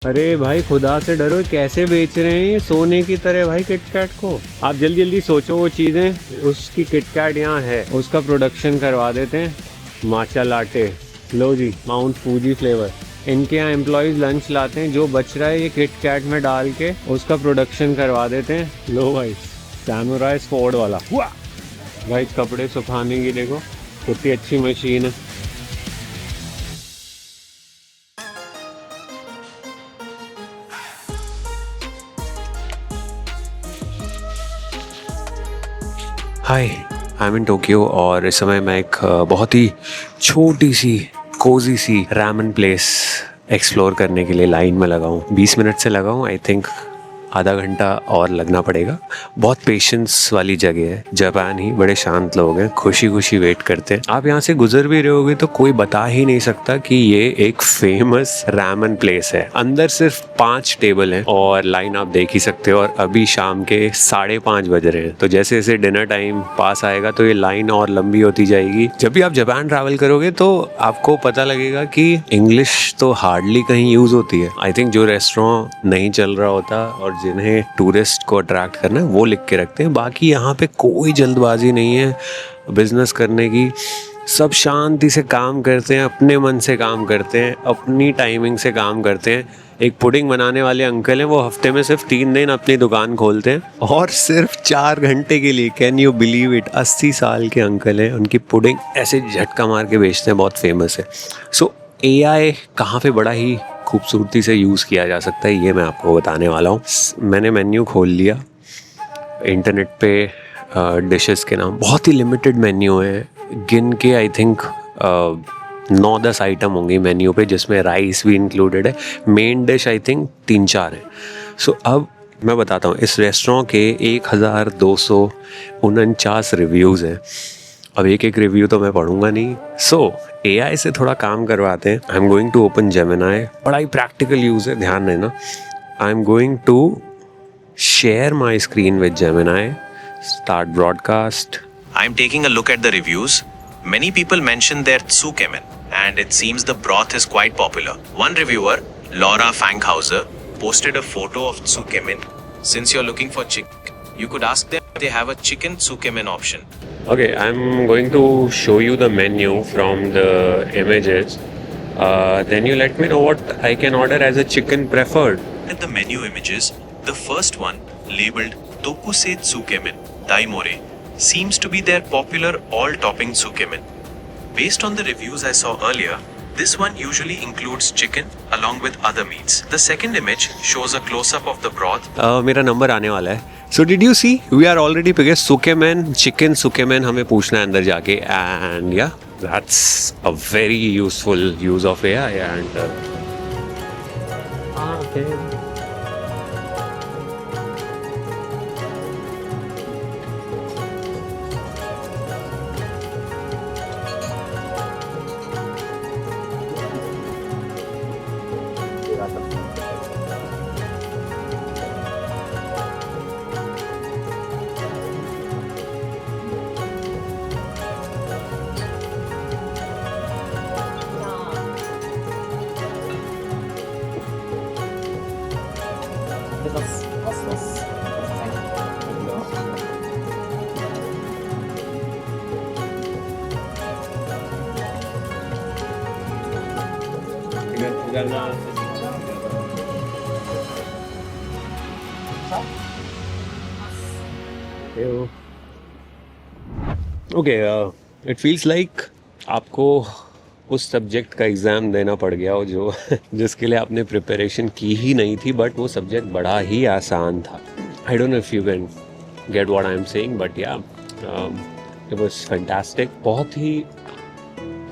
अरे भाई खुदा से डरो, कैसे बेच रहे हैं ये सोने की तरह भाई किटकैट को। आप जल्दी जल्दी सोचो वो चीज़ें, उसकी किटकैट यहाँ है, उसका प्रोडक्शन करवा देते हैं। माचा लाटे, लो जी माउंट फूजी फ्लेवर। इनके यहाँ एम्प्लॉयज़ लंच लाते हैं, जो बच रहा है ये किटकैट में डाल के उसका प्रोडक्शन करवा देते हैं। लो भाई सैमुराई स्पोर्ट वाला हुआ भाई। कपड़े सुखाने की देखो कितनी अच्छी मशीन है। हाय, आई एम इन टोक्यो और इस समय मैं एक बहुत ही छोटी सी कोजी सी रामेन प्लेस एक्सप्लोर करने के लिए लाइन में लगा हूँ। 20 मिनट से लगा हूँ। आई थिंक आधा घंटा और लगना पड़ेगा। बहुत पेशेंस वाली जगह है। जापान ही बड़े शांत लोग हैं, खुशी खुशी वेट करते हैं। आप यहाँ से गुजर भी रहे होगे तो कोई बता ही नहीं सकता कि ये एक फेमस रामेन प्लेस है। अंदर सिर्फ 5 टेबल हैं और लाइन आप देख ही सकते हो। और अभी शाम के 5:30 बज रहे हैं, तो जैसे जैसे डिनर टाइम पास आएगा तो ये लाइन और लंबी होती जाएगी। जब भी आप जापान ट्रैवल करोगे तो आपको पता लगेगा कि इंग्लिश तो हार्डली कहीं यूज होती है। आई थिंक जो रेस्टोरेंट नहीं चल रहा होता और जिन्हें टूरिस्ट को अट्रैक्ट करना है वो लिख के रखते हैं। बाकी यहाँ पे कोई जल्दबाजी नहीं है बिजनेस करने की। सब शांति से काम करते हैं, अपने मन से काम करते हैं, अपनी टाइमिंग से काम करते हैं। एक पुडिंग बनाने वाले अंकल हैं, वो हफ्ते में सिर्फ 3 दिन अपनी दुकान खोलते हैं और सिर्फ 4 घंटे के लिए। Can you believe it? 80 साल के अंकल हैं, उनकी पुडिंग ऐसे झटका मार के बेचते हैं, बहुत फेमस है। सो AI कहाँ पे बड़ा ही खूबसूरती से यूज़ किया जा सकता है ये मैं आपको बताने वाला हूँ। मैंने मेन्यू खोल लिया इंटरनेट पे। डिशेस के नाम बहुत ही लिमिटेड मेन्यू है, गिन के आई थिंक 9-10 आइटम होंगे मेन्यू पे, जिसमें राइस भी इंक्लूडेड है। मेन डिश आई थिंक 3-4 है। सो अब मैं बताता हूँ, इस रेस्टोरेंट के 1249 रिव्यूज़ हैं। अब एक एक रिव्यू तो मैं पढ़ूंगा नहीं। सो AI से थोड़ा काम करवाते हैं। I am going to open Gemini. बड़ा ही प्रैक्टिकल यूज़ है, ध्यान देना। I am going to share my screen with Gemini. Start broadcast. I am taking a look at the reviews. Many people mention their tsukemen, and it seems the broth is quite popular. One reviewer, Laura Fankhauser, posted a photo of tsukemen. Since you're looking for chicken, you could ask them if they have a chicken tsukemen option. Okay, I'm going to show you the menu from the images. Then you let me know what I can order as a chicken preferred. At the menu images, the first one, labeled Tokusei Tsukemen Daimore, seems to be their popular all-topping tsukemen. Based on the reviews I saw earlier, this one usually includes chicken along with other meats. The second image shows a close-up of the broth. मेरा number आने वाला है। So did you see? We are already picked Sukemen, chicken Sukemen हमें पूछना है अंदर जाके। And yeah, that's a very useful use of AI. And okay. Okay, it feels like आपको उस सब्जेक्ट का एग्ज़ाम देना पड़ गया हो जो जिसके लिए आपने प्रिपरेशन की ही नहीं थी, बट वो सब्जेक्ट बड़ा ही आसान था। I don't know if you can get what I am saying, but या इट वाज फैंटास्टिक। बहुत ही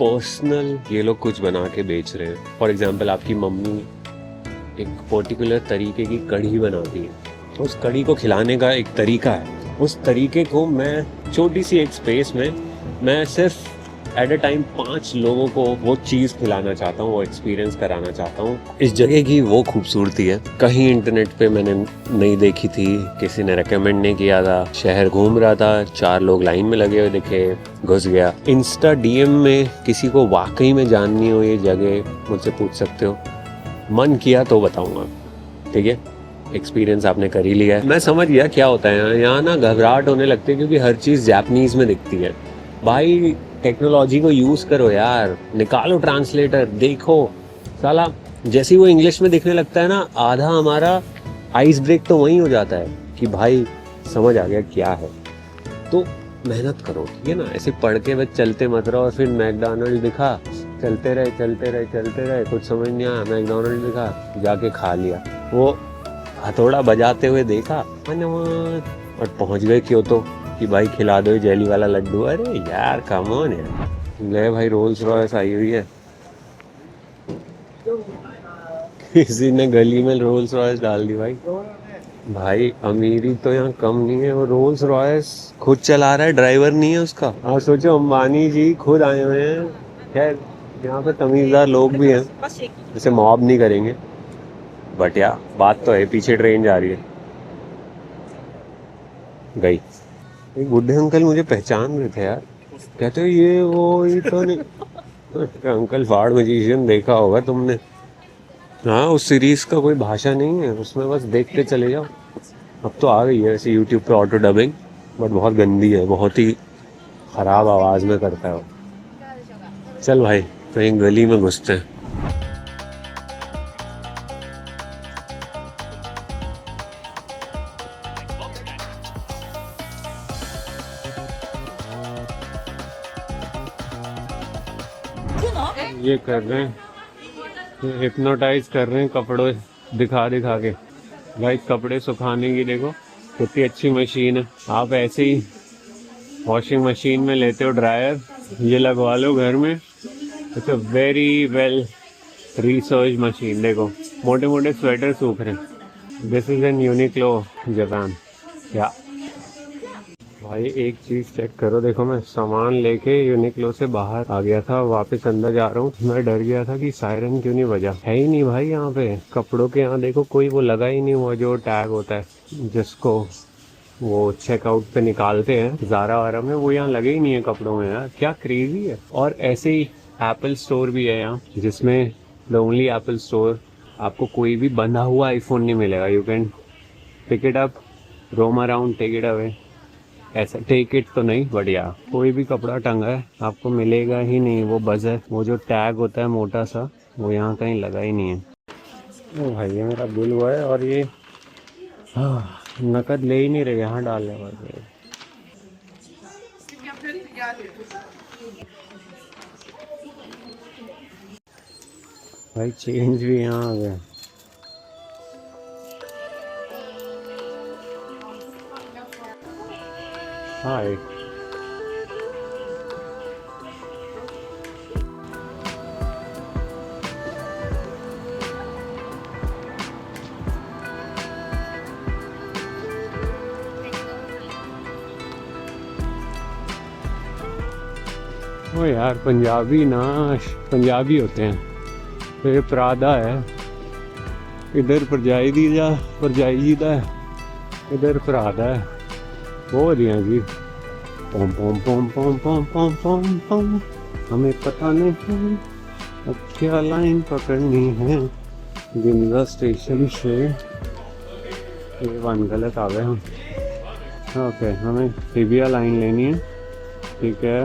पर्सनल ये लोग कुछ बना के बेच रहे हैं। फॉर एग्जांपल आपकी मम्मी एक पर्टिकुलर तरीके की कढ़ी बनाती है, उस कढ़ी को खिलाने का एक तरीका है। उस तरीके को मैं छोटी सी एक स्पेस में मैं सिर्फ एट अ टाइम 5 लोगों को वो चीज़ खिलाना चाहता हूँ, वो एक्सपीरियंस कराना चाहता हूँ। इस जगह की वो खूबसूरती है, कहीं इंटरनेट पे मैंने नहीं देखी थी, किसी ने रेकमेंड नहीं किया था। शहर घूम रहा था, 4 लोग लाइन में लगे हुए दिखे, घुस गया। इंस्टा DM में किसी को वाकई में जाननी हो ये जगह, मुझसे पूछ सकते हो। मन किया तो बताऊंगा, ठीक है। एक्सपीरियंस आपने कर ही लिया है। मैं समझ गया क्या होता है यहाँ ना, घबराहट होने लगती है क्योंकि हर चीज़ जापानीज में दिखती है। भाई टेक्नोलॉजी को यूज़ करो यार, निकालो ट्रांसलेटर, देखो साला जैसे ही वो इंग्लिश में दिखने लगता है ना, आधा हमारा आइस ब्रेक तो वहीं हो जाता है कि भाई समझ आ गया क्या है। तो मेहनत करो, ठीक है ना, ऐसे पढ़ के बस चलते मत रहो। और फिर मैकडॉनल्ड दिखा, चलते रहे, कुछ समझ नहीं आया, मैकडॉनल्ड दिखा, जाके खा लिया। वो हथौड़ा बजाते हुए देखा धन्यवाद, और पहुंच गए क्योतो कि भाई खिला दो जेली वाला लड्डू। अरे यार कम ऑन यार। ले भाई रोल्स रॉयस आई हुई है, किसी ने गली में रोल्स रॉयस डाल दी भाई। भाई अमीरी तो यहाँ कम नहीं है, वो रोल्स रॉयस खुद चला रहा है, ड्राइवर नहीं है उसका। हाँ सोचो अंबानी जी खुद आए हुए हैं। खैर यहाँ पे तमीजदार लोग भी हैं, जैसे मॉब नहीं करेंगे, बट यार बात तो है, पीछे ट्रेन जा रही है। गई। एक बूढ़े अंकल मुझे पहचान रहे थे यार, कहते ये वो ये तो नहीं। अंकल फाड़ मैजिशियन देखा होगा तुमने। हाँ उस सीरीज का कोई भाषा नहीं है उसमें, बस देखते चले जाओ। अब तो आ गई है वैसे यूट्यूब पे ऑटो डबिंग, बट बहुत गंदी है, बहुत ही खराब आवाज़ में करता है वो। चल भाई कहीं गली में घुसते हैं। ये कर रहे हैं, हिप्नोटाइज कर रहे हैं कपड़ों दिखा दिखा के। भाई कपड़े सुखाने की देखो कितनी अच्छी मशीन है। आप ऐसे ही वॉशिंग मशीन में लेते हो ड्रायर, ये लगवा लो घर में। It's a very well research machine. देखो मोटे मोटे स्वेटर सूख रहे हैं। This is an Uniqlo Japan. या भाई एक चीज़ चेक करो, देखो मैं सामान लेके यूनिक्लो से बाहर आ गया था, वापस अंदर जा रहा हूँ। मैं डर गया था कि सायरन क्यों नहीं बजा, है ही नहीं भाई यहाँ पे कपड़ों के। यहाँ देखो कोई वो लगा ही नहीं हुआ जो टैग होता है जिसको वो चेकआउट पे निकालते हैं ज़ारा वारा में, वो यहाँ लगे ही नहीं है कपड़ों में यार, क्या क्रेजी है। और ऐसे ही एप्पल स्टोर भी है यहाँ, जिसमें द ओनली एप्पल स्टोर, आपको कोई भी बंधा हुआ आईफोन नहीं मिलेगा। You can pick it up, roam around, take it away. ऐसा टेक इट तो नहीं, बढ़िया कोई भी कपड़ा टंगा है आपको मिलेगा ही नहीं। वो बजर, वो जो टैग होता है मोटा सा, वो यहाँ कहीं लगा ही नहीं है। ओ भाई ये मेरा बिल हुआ है, और ये नकद ले ही नहीं रहे, यहाँ डालने वाले। भाई चेंज भी यहाँ आ गया। हाय ओ यार पंजाबी ना, पंजाबी होते हैं। तो ये प्रादा है, इधर परजाईदा है, इधर प्रादा है। वो दिया जी पोम पोम पोम पोम पोम पोम पोम पोम, हमें पता नहीं अब क्या लाइन पकड़नी है। गिंजा स्टेशन से ये वन गलत आ गए हम। ओके हमें सिबिया लाइन लेनी है, ठीक है।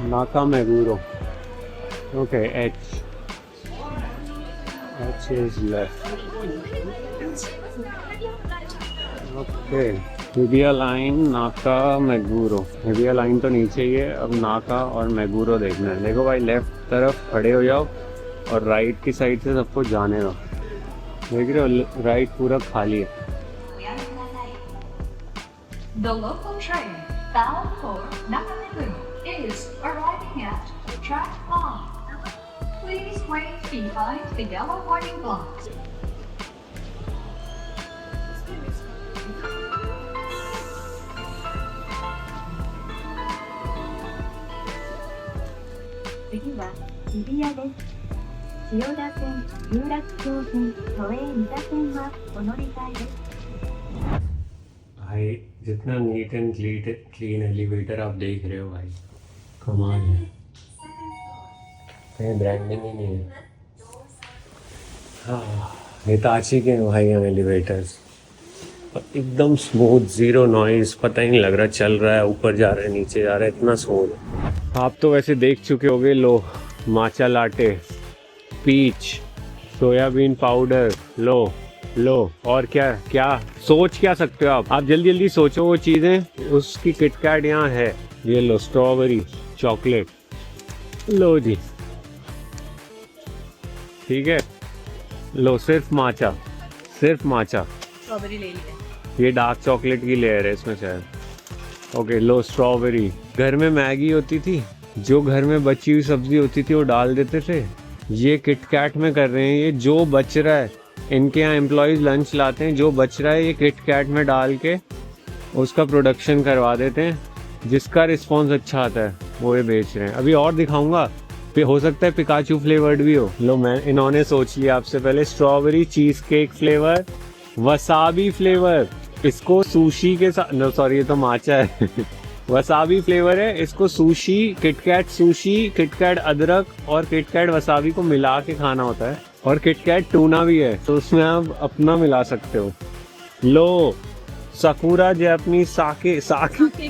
Naka Meguro, okay H is left. Okay Hibiya line, Naka Meguro. हिबिया line तो नीचे ही है, अब नाका और मैगुरो देखना है। देखो भाई लेफ्ट तरफ खड़े हो जाओ और राइट की साइड से सबको जाने दो। देख रहे हो राइट पूरा खाली है। The local train bound for Nakameguro is arriving at track 5. Please wait behind the yellow warning blocks. भाई जितना नीट एंड क्लीन एलिवेटर आप देख रहे हो भाई, कमाल है। कहीं ब्रांडिंग ही नहीं है। हाँ, हिताची के भाई हैं एलिवेटर्स, एकदम स्मूथ, जीरो नॉइज, पता ही नहीं लग रहा चल रहा है, ऊपर जा रहा है नीचे जा रहा है, इतना स्मूथ। आप तो वैसे देख चुके होगे, लो माचा लाटे, पीच, सोयाबीन पाउडर, लो लो, और क्या क्या सोच क्या सकते हो आप जल्दी जल्दी सोचो वो चीज़ें। उसकी किटकैट यहाँ है, ये लो स्ट्रॉबेरी चॉकलेट, लो जी, ठीक है, लो सिर्फ माचा, सिर्फ माचा, स्ट्रॉबेरी ले लिया। ये डार्क चॉकलेट की लेयर है इसमें शायद। ओके, लो स्ट्रॉबेरी। घर में मैगी होती थी, जो घर में बची हुई सब्जी होती थी वो डाल देते थे, ये किटकैट में कर रहे हैं। ये जो बच रहा है, इनके यहाँ एम्प्लॉयज़ लंच लाते हैं, जो बच रहा है ये किटकैट में डाल के उसका प्रोडक्शन करवा देते हैं, जिसका रिस्पॉन्स अच्छा आता है वो ये बेच रहे हैं। अभी और दिखाऊंगा, फिर हो सकता है पिकाचू फ्लेवर्ड भी हो। लो, मैं इन्होंने सोच लिया आपसे पहले, strawberry cheese cake flavour, wasabi flavour, इसको सुशी के साथ, नो सॉरी ये तो माचा है वसाबी फ्लेवर है, इसको सुशी, किटकैट सुशी, किटकैट अदरक और किटकैट वसाबी को मिला के खाना होता है। और किटकैट टूना भी है, तो उसमें आप अपना मिला सकते हो। लो सकुरा जैपनीज साके, साके,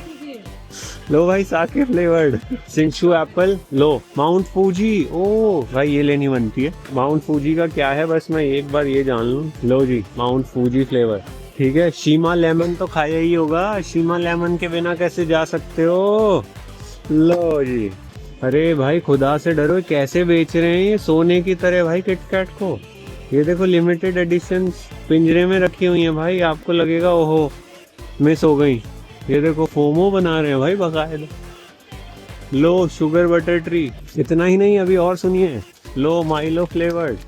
लो भाई साके फ्लेवर्ड, सिंशु एप्पल, लो माउंट फूजी, ओ भाई ये लेनी बनती है। माउंट फूजी का क्या है, बस मैं एक बार ये जान लूं। लो जी माउंट फूजी फ्लेवर, ठीक है। शीमा लेमन तो खाया ही होगा, शीमा लेमन के बिना कैसे जा सकते हो। लो जी, अरे भाई खुदा से डरो, कैसे बेच रहे हैं ये सोने की तरह भाई किटकैट को। ये देखो लिमिटेड एडिशन पिंजरे में रखी हुई है भाई, आपको लगेगा ओहो मिस हो गई। ये देखो फोमो बना रहे हैं भाई बकायदा। लो शुगर बटर ट्री, इतना ही नहीं अभी और सुनिए, लो माइलो फ्लेवर्ड,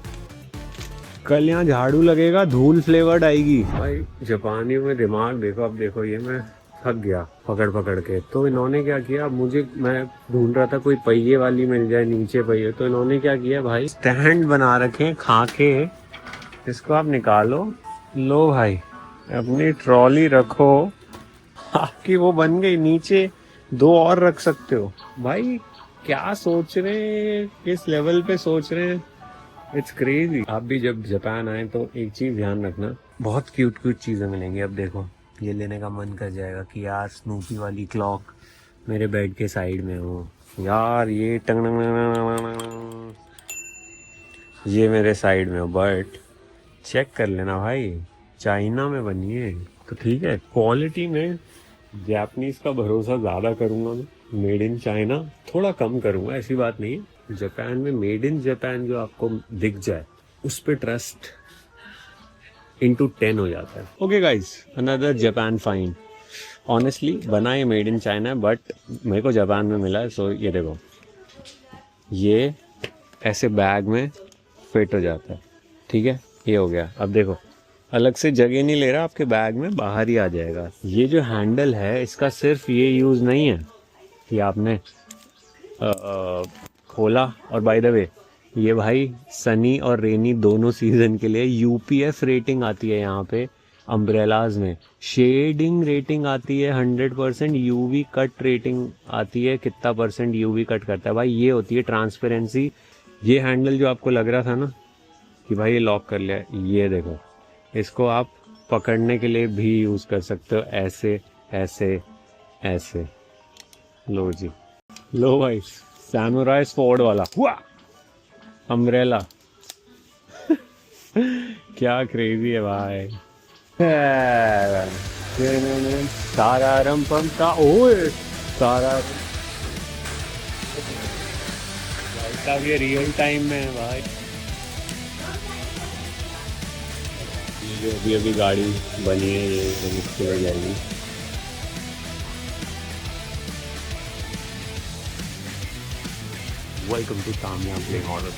कल यहाँ झाड़ू लगेगा धूल फ्लेवर्ड आएगी। भाई जापानियों में दिमाग देखो। अब देखो ये मैं थक गया पकड़ पकड़ के, तो इन्होंने क्या किया, मैं ढूंढ रहा था कोई पहिए वाली मिल जाए, नीचे पहिए, तो इन्होंने क्या किया भाई, स्टैंड बना रखे खा के, इसको आप निकालो, लो भाई अपनी ट्रॉली रखो, आपकी वो बन गई, नीचे दो और रख सकते हो। भाई क्या सोच रहे हैं, किस लेवल पे सोच रहे हैं, इट्स क्रेजी। आप भी जब जापान आए तो एक चीज ध्यान रखना, बहुत क्यूट क्यूट चीजें मिलेंगी। अब देखो ये लेने का मन कर जाएगा कि यार स्नूपी वाली क्लॉक मेरे बेड के साइड में हो, यार ये ये मेरे साइड में हो, बट चेक कर लेना भाई चाइना में बनी है तो ठीक है। क्वालिटी में जापानीज का भरोसा ज़्यादा करूँगा मैं, मेड इन चाइना थोड़ा कम करूँगा, ऐसी बात नहीं है। जापान में मेड इन जापान जो आपको दिख जाए उस पर ट्रस्ट इंटू 10 हो जाता है। Okay guys, another Japan fine. Honestly बना ये मेड इन चाइना है, बट मेरे को जापान में मिला है। सो ये देखो, ये ऐसे बैग में फिट हो जाता है, ठीक है, ये हो गया। अब देखो अलग से जगह नहीं ले रहा आपके बैग में, बाहर ही आ जाएगा। ये जो हैंडल है इसका सिर्फ ये यूज़ नहीं है कि आपने खोला, और बाय द वे ये भाई सनी और रेनी दोनों सीजन के लिए यूपीएफ रेटिंग आती है यहाँ पे अम्ब्रेलाज में, शेडिंग रेटिंग आती है 100%, यूवी कट रेटिंग आती है, कितना परसेंट यूवी कट करता है भाई, ये होती है ट्रांसपेरेंसी। ये हैंडल जो आपको लग रहा था ना कि भाई ये लॉक कर लिया, ये देखो इसको आप पकड़ने के लिए भी यूज़ कर सकते हो, ऐसे ऐसे ऐसे। लो जी, लो भाई सैमुराई स्वॉर्ड वाला हुआ अम्ब्रेला क्या क्रेजी है भाई। सारा रम पम का ओए सारा भाई, ये रियल टाइम में है भाई। जो अभी अभी गाड़ी बनी है ये मुश्किल हो जाएगी। Welcome to Tamia playing horror.